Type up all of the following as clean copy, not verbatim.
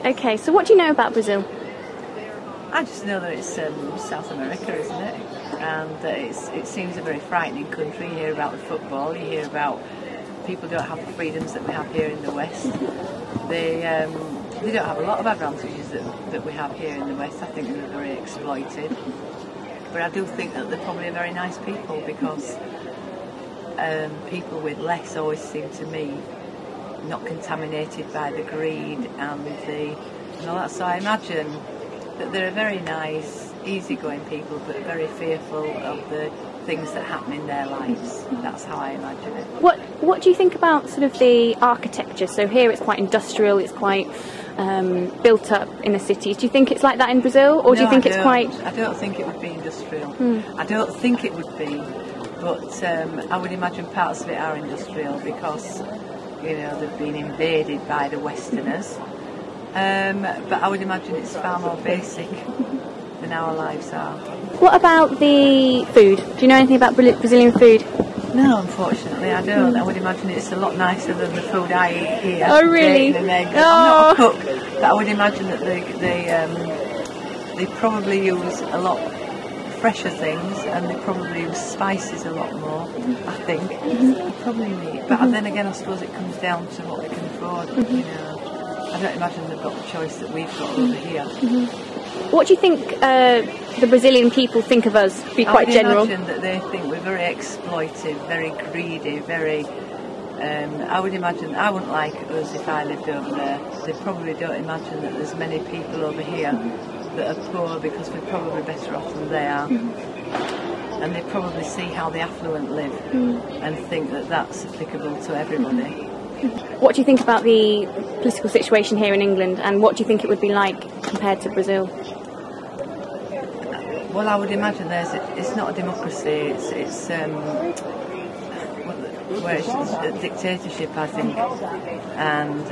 Okay, so what do you know about Brazil? I just know that it's South America, isn't it? And it seems a very frightening country. You hear about the football, you hear about people don't have the freedoms that we have here in the West. They don't have a lot of advantages that we have here in the West. I think they're very exploited. But I do think that they're probably very nice people, because people with less always seem to me not contaminated by the greed and all that. So I imagine that they're a very nice, easygoing people, but very fearful of the things that happen in their lives. That's how I imagine it. What do you think about sort of the architecture? So here it's quite industrial, it's quite built up in the cities. Do you think it's like that in Brazil, or do you think it's quite... I don't think it would be industrial. I don't think it would be, but I would imagine parts of it are industrial, because, you know, they've been invaded by the Westerners. But I would imagine it's far more basic than our lives are. What about the food? Do you know anything about Brazilian food? No, unfortunately I don't. I would imagine it's a lot nicer than the food I eat here. Oh, really? Bacon and eggs. I'm not a cook, but I would imagine that they probably use a lot fresher things, and they probably use spices a lot more, I think. Probably meat. But then again, I suppose it comes down to what they can afford, you know. I don't imagine they've got the choice that we've got over here. What do you think the Brazilian people think of us? Be quite general. I would imagine that they think we're very exploitive, very greedy, very... I would imagine, I wouldn't like us if I lived over there. They probably don't imagine that there's many people over here that are poor, because we're probably better off than they are. And they probably see how the affluent live and think that that's applicable to everybody. What do you think about the political situation here in England, and what do you think it would be like compared to Brazil? Well, I would imagine it's not a democracy, it's a dictatorship, I think, and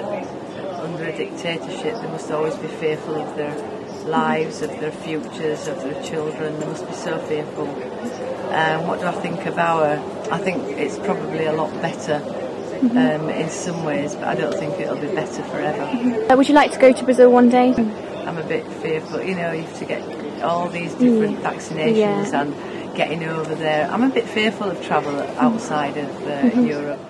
under a dictatorship they must always be fearful of their lives, of their futures, of their children. They must be so fearful. What do I think of I think it's probably a lot better in some ways, but I don't think it'll be better forever. Would you like to go to Brazil one day? I'm a bit fearful, you know, you have to get all these different vaccinations and getting over there. I'm a bit fearful of travel outside of Europe.